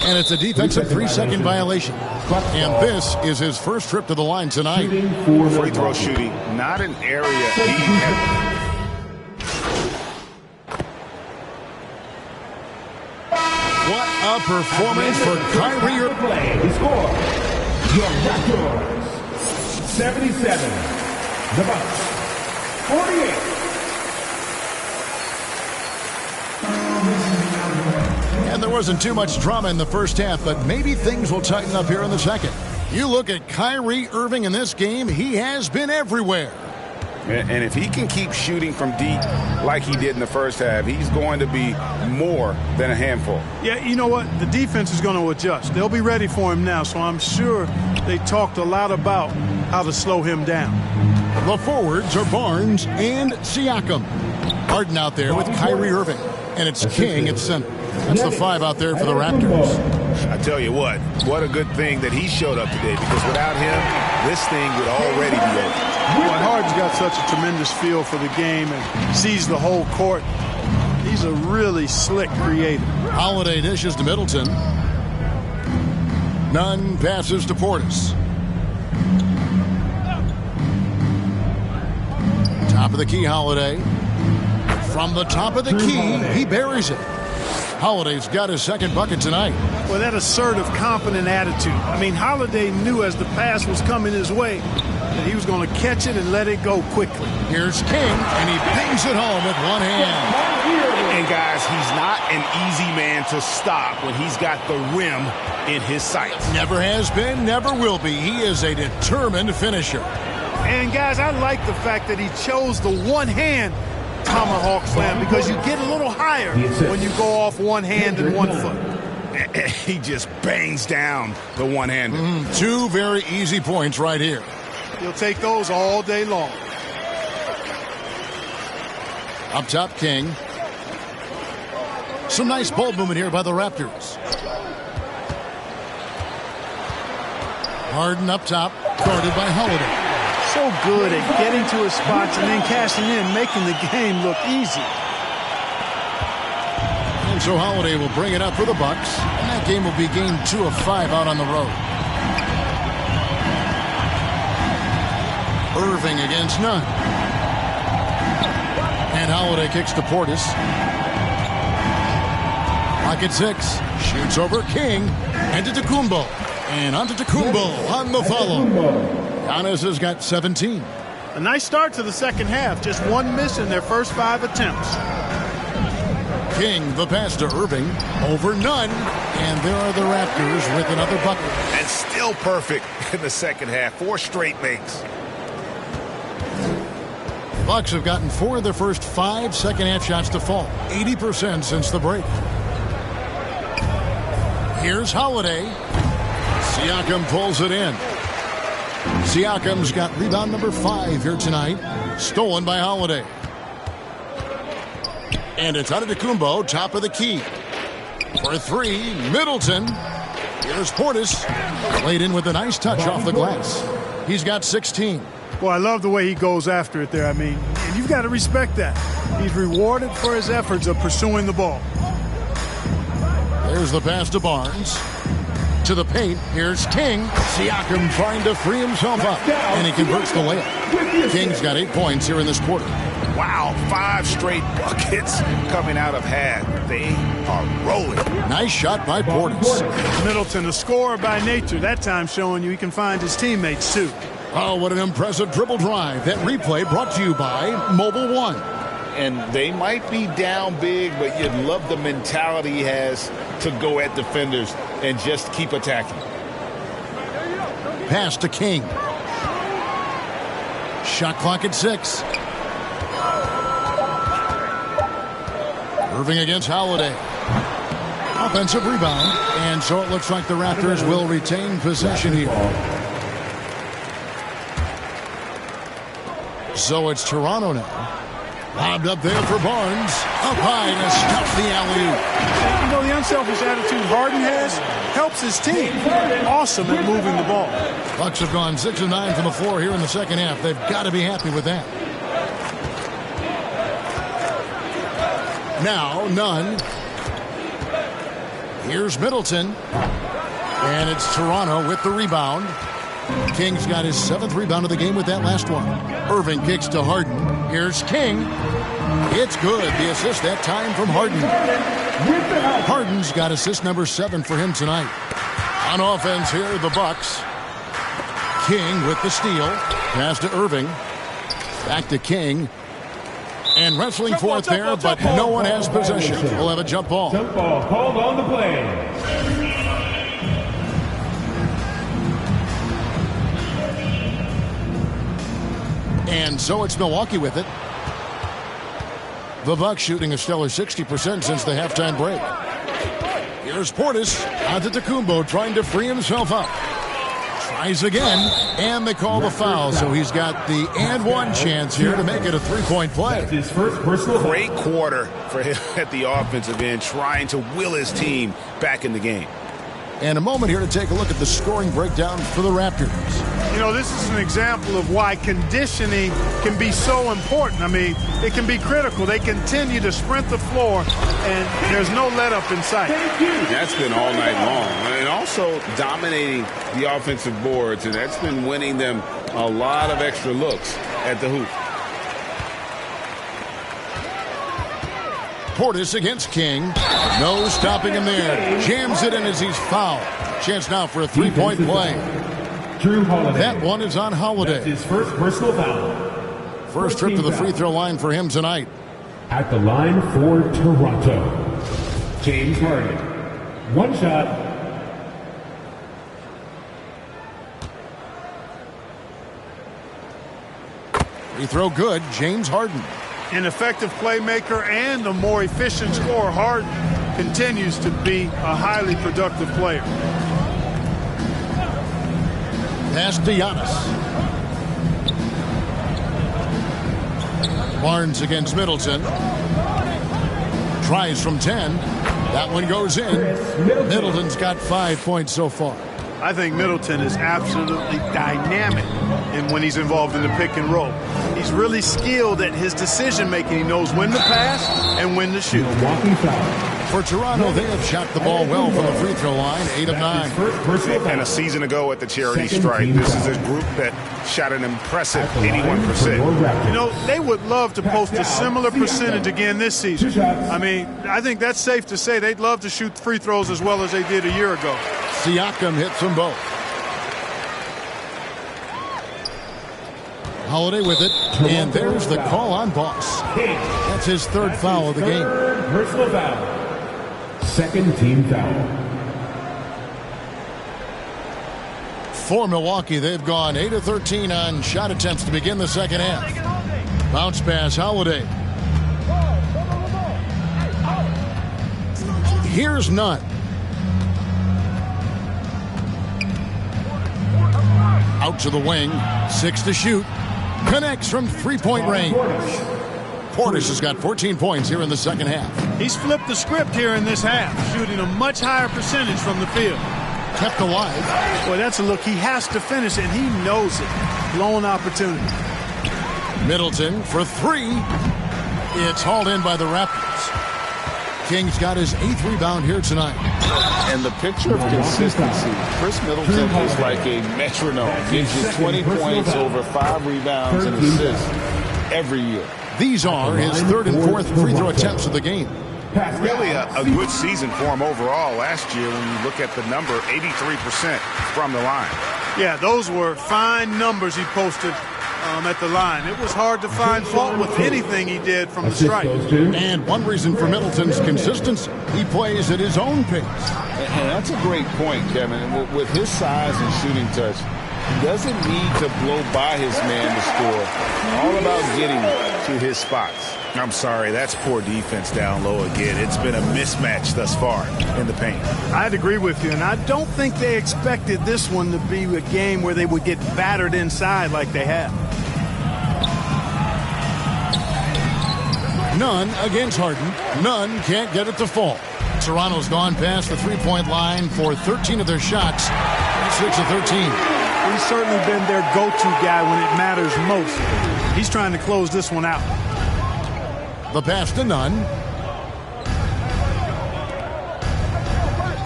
And it's a defensive 3-second violation. And this is his first trip to the line tonight. Free throw shooting, not an area he had. What a performance for Kyrie Irving. The score, your Raptors, 77. The Bucks, 48. And there wasn't too much drama in the first half, but maybe things will tighten up here in the second. You look at Kyrie Irving in this game, he has been everywhere. And if he can keep shooting from deep like he did in the first half, he's going to be more than a handful. Yeah, you know what? The defense is going to adjust. They'll be ready for him now, so I'm sure they talked a lot about how to slow him down. The forwards are Barnes and Siakam. Harden out there with Kyrie Irving. And it's King at center. That's the 5 out there for the Raptors. I tell you what a good thing that he showed up today, because without him, this thing would already be over. Boy, Harden's got such a tremendous feel for the game and sees the whole court. He's a really slick creator. Holiday dishes to Middleton. Nunn passes to Portis. Top of the key, Holiday. From the top of the key, he buries it. Holiday's got his second bucket tonight. Well, that assertive, confident attitude. I mean, Holiday knew as the pass was coming his way that he was going to catch it and let it go quickly. Here's King, and he bangs it home with one hand. And, guys, he's not an easy man to stop when he's got the rim in his sights. Never has been, never will be. He is a determined finisher. And, guys, I like the fact that he chose the one-hand tomahawk slam, because you get a little higher when you go off one hand and 1 foot. He just bangs down the one-hander. 2 very easy points right here. He'll take those all day long. Up top, King. Some nice ball movement here by the Raptors. Harden up top, guarded by Holiday. So good at getting to his spots and then cashing in, making the game look easy. And so Holiday will bring it up for the Bucks, and that game will be game 2 of 5 out on the road. Irving against Nunn. And Holiday kicks to Portis. Pocket 6. Shoots over King. And to Antetokounmpo. And Antetokounmpo on the follow. Giannis has got 17. A nice start to the second half. Just 1 miss in their first 5 attempts. King, the pass to Irving. Over Nunn. And there are the Raptors with another bucket. And still perfect in the second half. 4 straight makes. Bucks have gotten 4 of their first 5 second-half shots to fall. 80% since the break. Here's Holiday. Siakam pulls it in. Siakam's got rebound number 5 here tonight. Stolen by Holiday. And it's Antetokounmpo, top of the key. For 3, Middleton. Here's Portis. Laid in with a nice touch off the glass. He's got 16. Well, I love the way he goes after it there. I mean, and you've got to respect that. He's rewarded for his efforts of pursuing the ball. There's the pass to Barnes. To the paint. Here's King. Siakam trying to free himself up. And he converts the layup. King's got 8 points here in this quarter. Wow, 5 straight buckets coming out of half. They are rolling. Nice shot by Portis. Middleton, a scorer by nature. That time showing you he can find his teammates, too. Oh, what an impressive dribble drive. That replay brought to you by Mobile One. And they might be down big, but you'd love the mentality he has to go at defenders and just keep attacking. Pass to King. Shot clock at 6. Irving against Holiday. Offensive rebound. And so it looks like the Raptors will retain possession here. So it's Toronto now. Lobbed up there for Barnes. Up high to stop the alley-oop. You know, the unselfish attitude Harden has helps his team. Awesome at moving the ball. Bucks have gone 6 of 9 from the floor here in the second half. They've got to be happy with that. Now, Nunn. Here's Middleton. And it's Toronto with the rebound. King's got his 7th rebound of the game with that last one. Irving kicks to Harden. Here's King. It's good. The assist that time from Harden. Harden's got assist number 7 for him tonight. On offense here, the Bucks. King with the steal. Pass to Irving. Back to King. And wrestling for it there, but no one has possession. We'll have a jump ball. Jump ball called on the play. And so it's Milwaukee with it. The Bucks shooting a stellar 60% since the halftime break. Here's Portis. Antetokounmpo trying to free himself up. Tries again, and they call the foul, so he's got the and one chance here to make it a 3-point play. That's his first personal foul. Great quarter for him at the offensive end, trying to will his team back in the game. And a moment here to take a look at the scoring breakdown for the Raptors. You know, this is an example of why conditioning can be so important. I mean, it can be critical. They continue to sprint the floor, and there's no let-up in sight. That's been all night long. And also dominating the offensive boards, and that's been winning them a lot of extra looks at the hoop. Portis against King. No stopping him there. Jams it in as he's fouled. Chance now for a 3-point play. Drew Holiday. That one is on Holiday. That's his first personal foul. First trip to the free throw line for him tonight. At the line for Toronto, James Harden. One shot. Free throw good. James Harden. An effective playmaker and a more efficient scorer, Harden continues to be a highly productive player. Pass to Giannis. Barnes against Middleton. Tries from 10. That one goes in. Middleton's got 5 points so far. I think Middleton is absolutely dynamic when he's involved in the pick and roll. He's really skilled at his decision-making. He knows when to pass and when to shoot. For Toronto, they have shot the ball well from the free throw line, 8 of 9. And a season ago at the charity stripe, this is a group that shot an impressive 81%. You know, they would love to post a similar percentage again this season. I mean, I think that's safe to say they'd love to shoot free throws as well as they did a year ago. Siakam hits them both. Holiday with it, and there's the call on Boss. That's his 3rd foul of the game. Personal foul. 2nd team foul. For Milwaukee, they've gone 8 of 13 on shot attempts to begin the second half. Bounce pass, Holiday. Here's Nunn. Out to the wing, 6 to shoot. Connects from 3-point range. Portis has got 14 points here in the second half. He's flipped the script here in this half, shooting a much higher percentage from the field. Kept alive. Boy, that's a look. He has to finish, and he knows it. Blown opportunity. Middleton for 3. It's hauled in by the Raptors. King's got his 8th rebound here tonight. And the picture of consistency, Chris Middleton is like a metronome. Gives you 20 points over 5 rebounds and assists every year. These are his 3rd and 4th free throw attempts of the game. Really a good season for him overall last year when you look at the number, 83% from the line. Yeah, those were fine numbers he posted at the line. It was hard to find fault with anything he did from the stripe. And one reason for Middleton's consistency, he plays at his own pace. And that's a great point, Kevin. With his size and shooting touch, he doesn't need to blow by his man to score. All about getting to his spots. I'm sorry, that's poor defense down low again. It's been a mismatch thus far in the paint. I'd agree with you, and I don't think they expected this one to be a game where they would get battered inside like they have. Nunn against Harden. Nunn can't get it to fall. Toronto's gone past the 3-point line for 13 of their shots. 6 of 13. He's certainly been their go-to guy when it matters most. He's trying to close this one out. The pass to Nunn.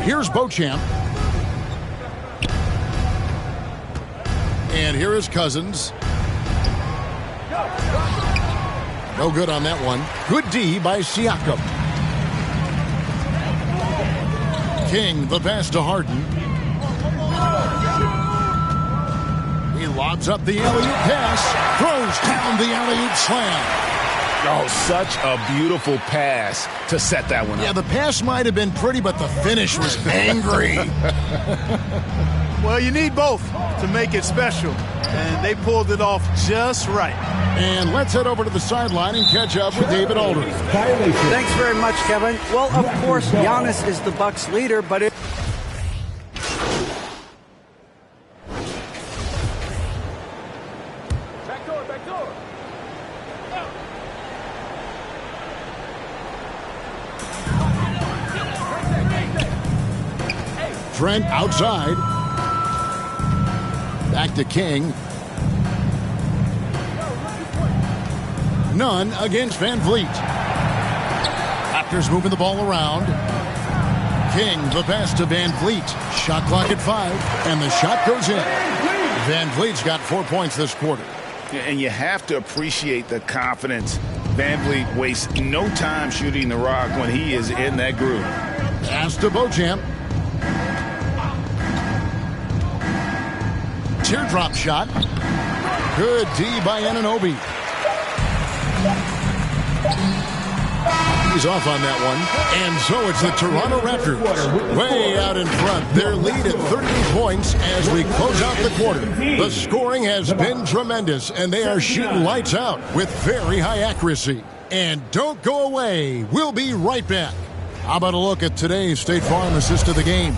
Here's Beauchamp. And here is Cousins. No good on that one. Good D by Siakam. King, the pass to Harden. He lobs up the alley-oop pass. Throws down the alley-oop slam. Oh, such a beautiful pass to set that one up. Yeah, the pass might have been pretty, but the finish was angry. Well, you need both to make it special, and they pulled it off just right. And let's head over to the sideline and catch up with David Aldridge. Thanks very much, Kevin. Well, of course, Giannis is the Bucks' leader, but it... Trent outside. Back to King. None against Van Vliet. Raptors moving the ball around. King, the pass to Van Vliet. Shot clock at 5, and the shot goes in. Van Vliet's got 4 points this quarter. And you have to appreciate the confidence. Van Vliet wastes no time shooting the rock when he is in that groove. Pass to Beauchamp. Teardrop shot. Good D by Anunoby. He's off on that one. And so it's the Toronto Raptors way out in front. Their lead at 38 points as we close out the quarter. The scoring has been tremendous, and they are shooting lights out with very high accuracy. And don't go away. We'll be right back. How about a look at today's State Farm assist of the game?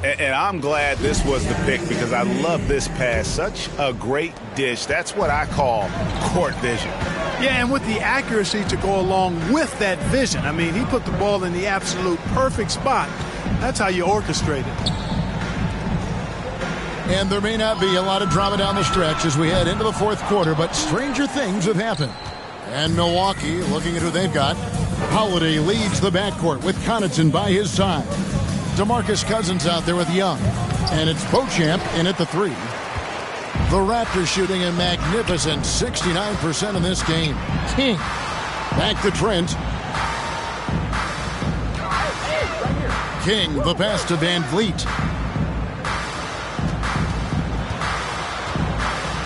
And I'm glad this was the pick because I love this pass. Such a great dish. That's what I call court vision. Yeah, and with the accuracy to go along with that vision. I mean, he put the ball in the absolute perfect spot. That's how you orchestrate it. And there may not be a lot of drama down the stretch as we head into the fourth quarter, but stranger things have happened. And Milwaukee, looking at who they've got, Holiday leads the backcourt with Connaughton by his side. DeMarcus Cousins out there with Young. And it's Beauchamp in at the 3. The Raptors shooting a magnificent 69% in this game. King. Back to Trent. King, the pass to Van Vliet.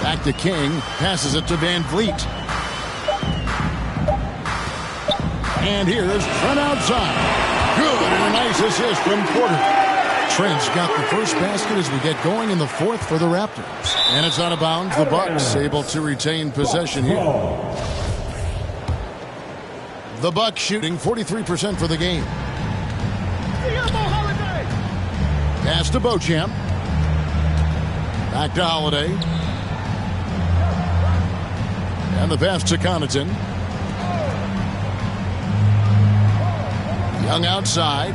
Back to King. Passes it to Van Vliet. And here's Trent outside. Good, and a nice assist from Porter. Trent's got the first basket as we get going in the fourth for the Raptors. And it's out of bounds. The Bucks able to retain possession here. The Bucks shooting 43% for the game. Pass to Beauchamp. Back to Holiday. And the pass to Connaughton. Young outside.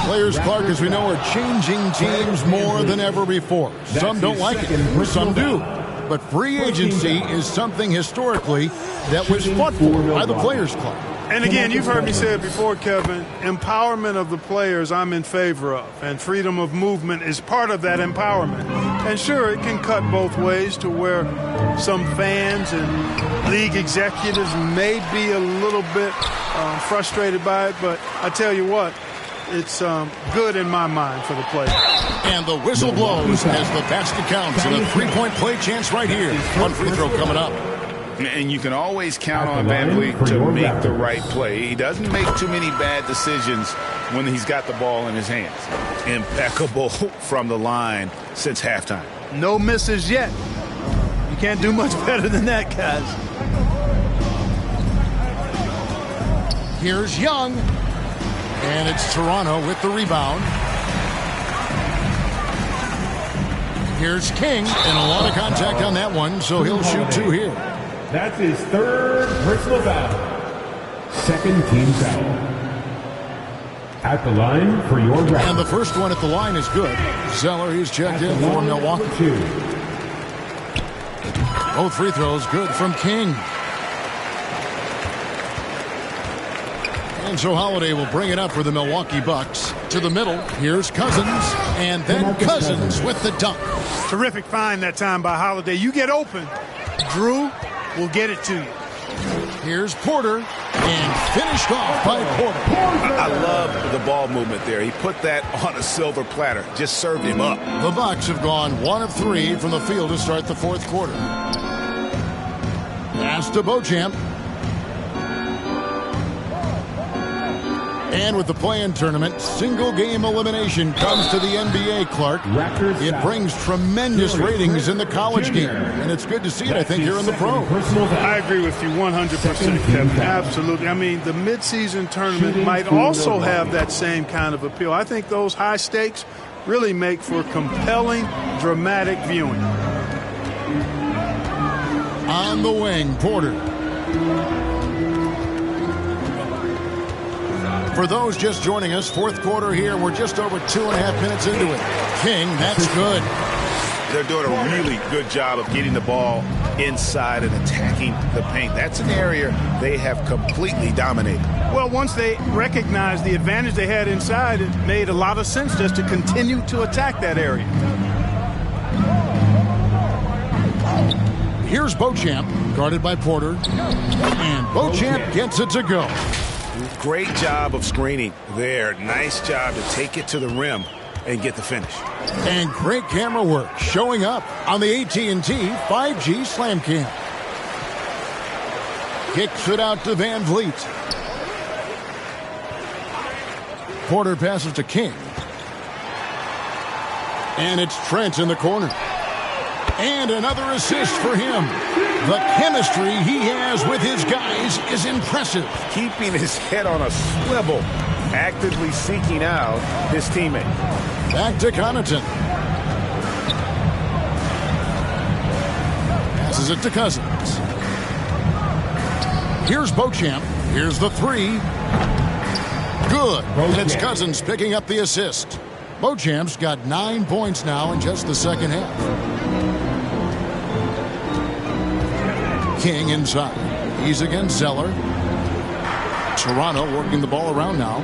Players, Clark, as we know, are changing teams more than ever before. Some don't like it, some do. But free agency is something historically that was fought for by the Players Club. And again, you've heard me say it before, Kevin, empowerment of the players I'm in favor of, and freedom of movement is part of that empowerment. And sure, it can cut both ways to where some fans and league executives may be a little bit frustrated by it, but I tell you what, it's good in my mind for the players. And the whistle blows as the basket counts, and a three-point play chance right here. One free throw coming up. And you can always count on Van Vliet to make the right play. He doesn't make too many bad decisions when he's got the ball in his hands. Impeccable from the line since halftime. No misses yet. You can't do much better than that, guys. Here's Young. And it's Toronto with the rebound. Here's King, and a lot of contact on that one, so he'll shoot two here. That's his third personal foul. Second team foul. At the line for your round. And the first one at the line is good. Zeller, he's checked in for Milwaukee. Both free throws good from King. And so Holiday will bring it up for the Milwaukee Bucks. To the middle, here's Cousins, and then Cousins with the dunk. Terrific find that time by Holiday. You get open, Drew will get it to you. Here's Porter, and finished off by Porter. I love the ball movement there. He put that on a silver platter. Just served him up. The Bucks have gone 1 of 3 from the field to start the fourth quarter. Pass to Beauchamp. And with the play-in tournament, single-game elimination comes to the NBA, Clark. It brings tremendous ratings in the college game. And it's good to see it, I think, here in the pro. I agree with you 100%, Kevin. Absolutely. I mean, the midseason tournament might also have that same kind of appeal. I think those high stakes really make for compelling, dramatic viewing. On the wing, Porter. For those just joining us, fourth quarter here. We're just over 2.5 minutes into it. King, that's good. They're doing a really good job of getting the ball inside and attacking the paint. That's an area they have completely dominated. Well, once they recognized the advantage they had inside, it made a lot of sense just to continue to attack that area. Here's Beauchamp, guarded by Porter. And Beauchamp gets it to go. Great job of screening there. Nice job to take it to the rim and get the finish. And great camera work showing up on the AT&T 5G Slam Cam. Kicks it out to Van Vliet. Porter passes to King. And it's Trent in the corner. And another assist for him. The chemistry he has with his guys is impressive. Keeping his head on a swivel, actively seeking out his teammate. Back to Connaughton. Passes it to Cousins. Here's Beauchamp. Here's the three. Good. And it's Cousins picking up the assist. Beauchamp's got 9 points now in just the second half. King inside. He's against Zeller. Toronto working the ball around now.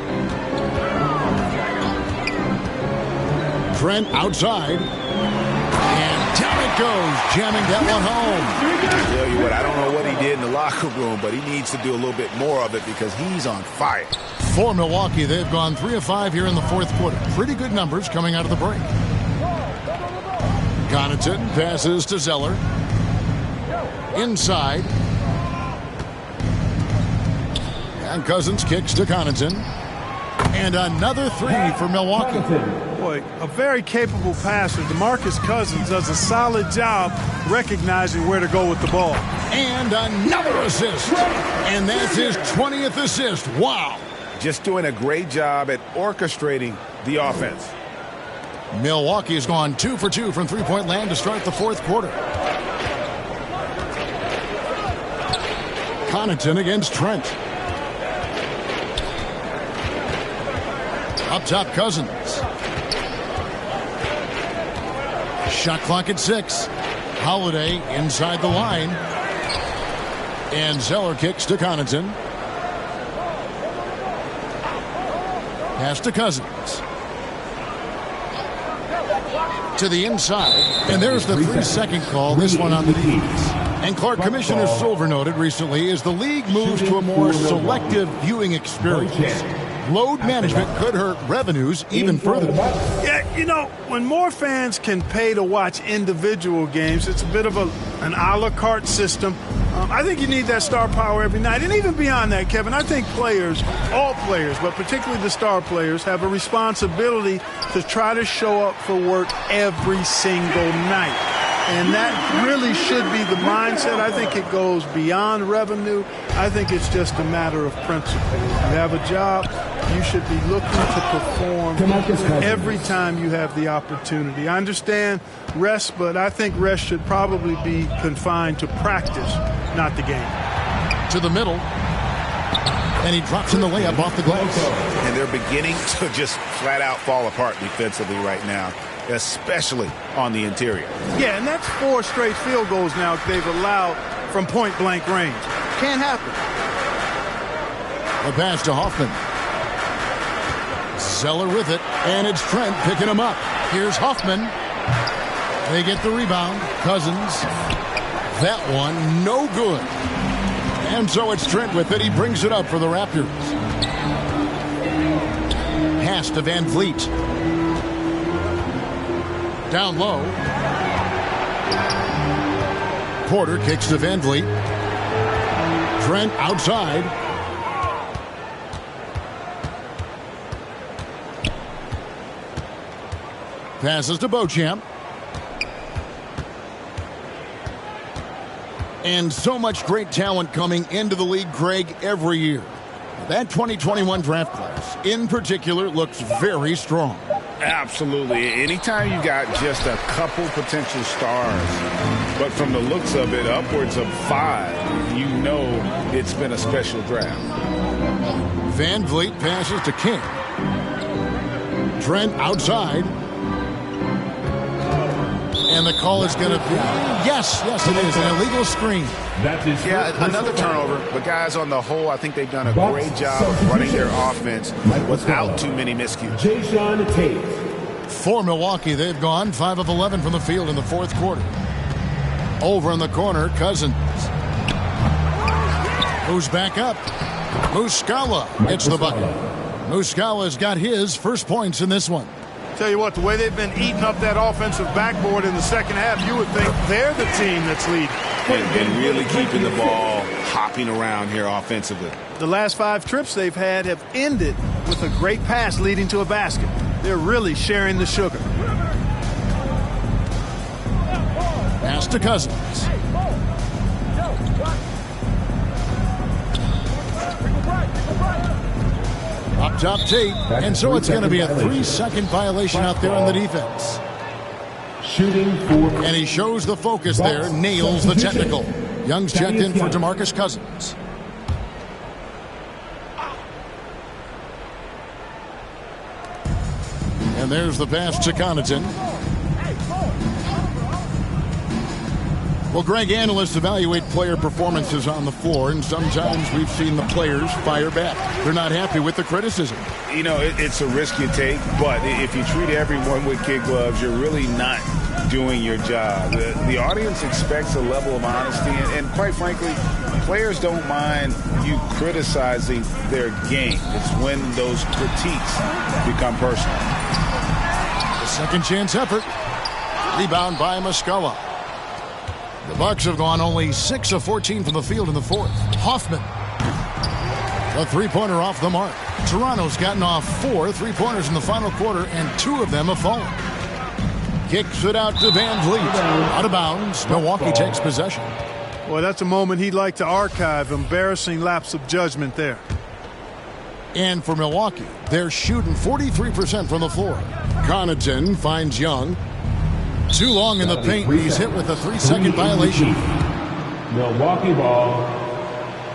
Trent outside. And down it goes, jamming that one home. I tell you what, I don't know what he did in the locker room, but he needs to do a little bit more of it because he's on fire. For Milwaukee, they've gone 3 of 5 here in the fourth quarter. Pretty good numbers coming out of the break. Connaughton passes to Zeller. Inside. And Cousins kicks to Connaughton. And another three for Milwaukee. Boy, a very capable passer. DeMarcus Cousins does a solid job recognizing where to go with the ball. And another assist. And that's his 20th assist. Wow. Just doing a great job at orchestrating the offense. Milwaukee's gone 2 for 2 from three-point land to start the fourth quarter. Connaughton against Trent. Up top, Cousins. Shot clock at 6. Holiday inside the line. And Zeller kicks to Connaughton. Pass to Cousins. To the inside. And there's the 3-second call. This one on the knees. And Clark, Commissioner Silver noted recently, as the league moves to a more selective viewing experience, load management could hurt revenues even further. Yeah, you know, when more fans can pay to watch individual games, it's a bit of an a la carte system. I think you need that star power every night. And even beyond that, Kevin, I think players, all players, but particularly the star players, have a responsibility to try to show up for work every single night. And that really should be the mindset. I think it goes beyond revenue. I think it's just a matter of principle. You have a job, you should be looking to perform every time you have the opportunity. I understand rest, but I think rest should probably be confined to practice, not the game. To the middle. And he drops in the layup off the glass. And they're beginning to just flat out fall apart defensively right now, especially on the interior. Yeah, and that's 4 straight field goals now they've allowed from point-blank range. Can't happen. A pass to Hoffman. Zeller with it, and it's Trent picking him up. Here's Hoffman. They get the rebound. Cousins. That one, no good. And so it's Trent with it. He brings it up for the Raptors. Pass to Van Vliet. Down low. Porter kicks to Van Vliet. Trent outside. Passes to Beauchamp. And so much great talent coming into the league, Greg, every year. That 2021 draft class, in particular, looks very strong. Absolutely. Anytime you got just a couple potential stars, but from the looks of it, upwards of 5, you know it's been a special draft. Van Vliet passes to King. Trent outside. And the call is going to be, yes, it is, an illegal screen. That's his another turnover. But guys, on the whole, I think they've done a great job of running their offense without too many miscues. Jason Tate. For Milwaukee, they've gone 5 of 11 from the field in the fourth quarter. Over in the corner, Cousins. Who's back up? Muscala hits the bucket. Muscala's got his first points in this one. Tell you what, the way they've been eating up that offensive backboard in the second half, you would think they're the team that's leading. And really keeping the ball hopping around here offensively. The last 5 trips they've had have ended with a great pass leading to a basket. They're really sharing the sugar. Pass to Cousins. Up top Tate, and so it's going to be a 3-second violation out there on the defense. Shooting for. And he shows the focus there, nails the technical. Young's checked in for DeMarcus Cousins. And there's the pass to Connaughton. Well, Greg, analysts evaluate player performances on the floor, and sometimes we've seen the players fire back. They're not happy with the criticism. You know, it's a risk you take, but if you treat everyone with kid gloves, you're really not doing your job. The audience expects a level of honesty, and quite frankly, players don't mind you criticizing their game. It's when those critiques become personal. The second chance effort. Rebound by Muscala. The Bucks have gone only 6 of 14 from the field in the fourth. Hoffman. A three-pointer off the mark. Toronto's gotten off 4 three-pointers in the final quarter, and 2 of them have fallen. Kicks it out to Van Vliet. Out of bounds. Milwaukee takes possession. Well, that's a moment he'd like to archive. Embarrassing lapse of judgment there. And for Milwaukee, they're shooting 43% from the floor. Connaughton finds Young. Too long in the paint. He's hit with a 3-second violation. Milwaukee ball.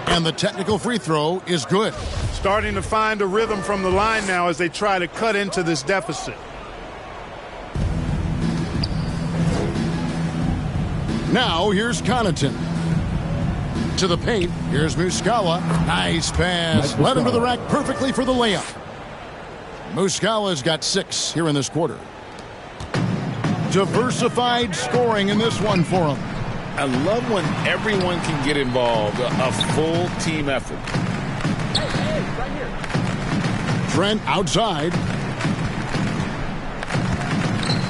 And the technical free throw is good. Starting to find a rhythm from the line now as they try to cut into this deficit. Now here's Connaughton. To the paint. Here's Muscala. Nice pass. Led him to the rack perfectly for the layup. Muscala's got 6 here in this quarter. Diversified scoring in this one for him. I love when everyone can get involved, a full team effort. Right here. Trent outside.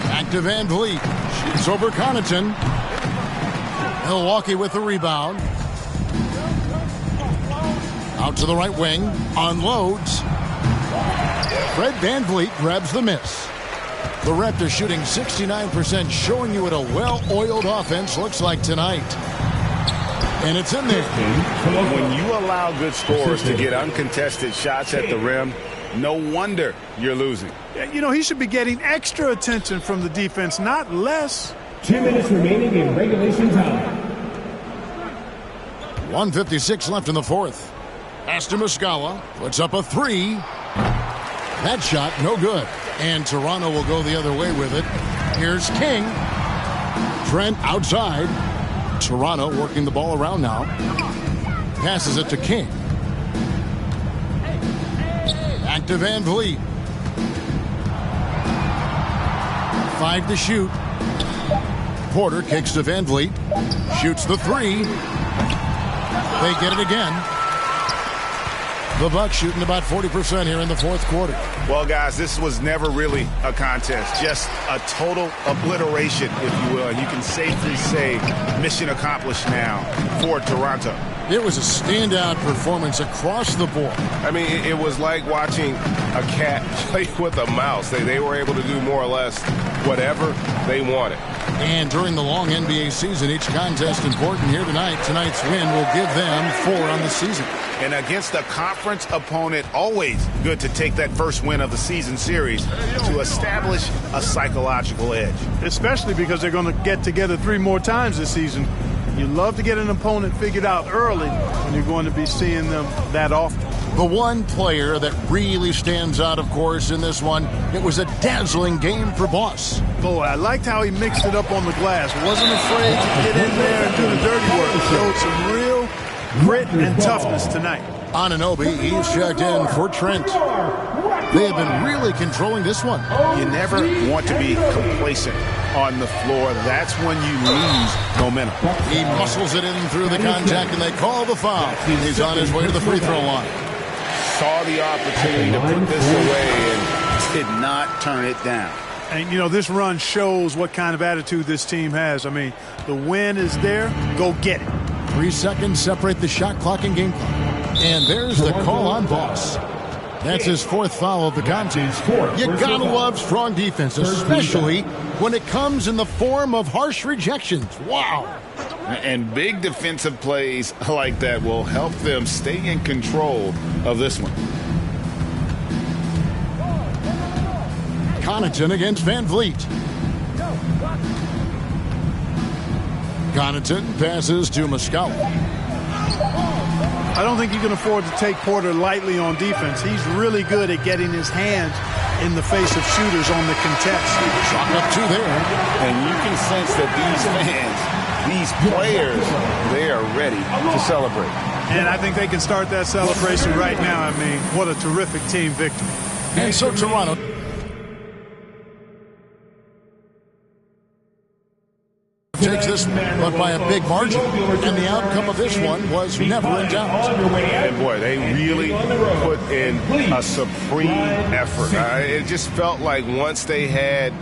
Back to Van Vliet. Shoots over Connaughton. Milwaukee with the rebound. Out to the right wing. Unloads. Fred Van Vliet grabs the miss. The Raptors shooting 69%, showing you what a well-oiled offense looks like tonight. And it's in there. When you allow good scorers to get uncontested shots at the rim, no wonder you're losing. You know, he should be getting extra attention from the defense, not less. 2 minutes remaining in regulation time. 1:56 left in the fourth. Pass to Muscala. Puts up a 3. That shot, no good. And Toronto will go the other way with it. Here's King. Trent outside. Toronto working the ball around now. Passes it to King. Back to Van Vliet. 5 to shoot. Porter kicks to Van Vliet. Shoots the 3. They get it again. The Bucks shooting about 40% here in the fourth quarter. Well, guys, this was never really a contest. Just a total obliteration, if you will. And you can safely say mission accomplished now for Toronto. It was a standout performance across the board. I mean, it was like watching a cat play with a mouse. They were able to do more or less whatever they wanted. And during the long NBA season, each contest important here tonight. Tonight's win will give them 4 on the season. And against a conference opponent, always good to take that first win of the season series to establish a psychological edge. Especially because they're going to get together 3 more times this season. You love to get an opponent figured out early when you're going to be seeing them that often. The one player that really stands out, of course, in this one, it was a dazzling game for Boss. Boy, I liked how he mixed it up on the glass. Wasn't afraid to get in there and do the dirty work. Showed some real grit and toughness tonight. Anunoby, he's checked in for Trent. They have been really controlling this one. You never want to be complacent on the floor. That's when you lose momentum. He muscles it in through the contact, and they call the foul. He's on his way to the free throw line. Saw the opportunity to put this away and did not turn it down. And, you know, this run shows what kind of attitude this team has. I mean, the win is there. Go get it. 3 seconds separate the shot clock and game clock. And there's the call on Boss. That's his 4th foul of the contest. You gotta love strong defense, especially when it comes in the form of harsh rejections. Wow. And big defensive plays like that will help them stay in control of this one. Connaughton against Van Vliet. Connaughton passes to Muscala. I don't think you can afford to take Porter lightly on defense. He's really good at getting his hands in the face of shooters on the contest. Shot up 2 there. And you can sense that these players, they are ready to celebrate. And I think they can start that celebration right now. I mean, what a terrific team victory. And so Toronto takes this, but by a big margin. And the outcome of this one was never in doubt. And boy, they really put in a supreme effort. It just felt like once they had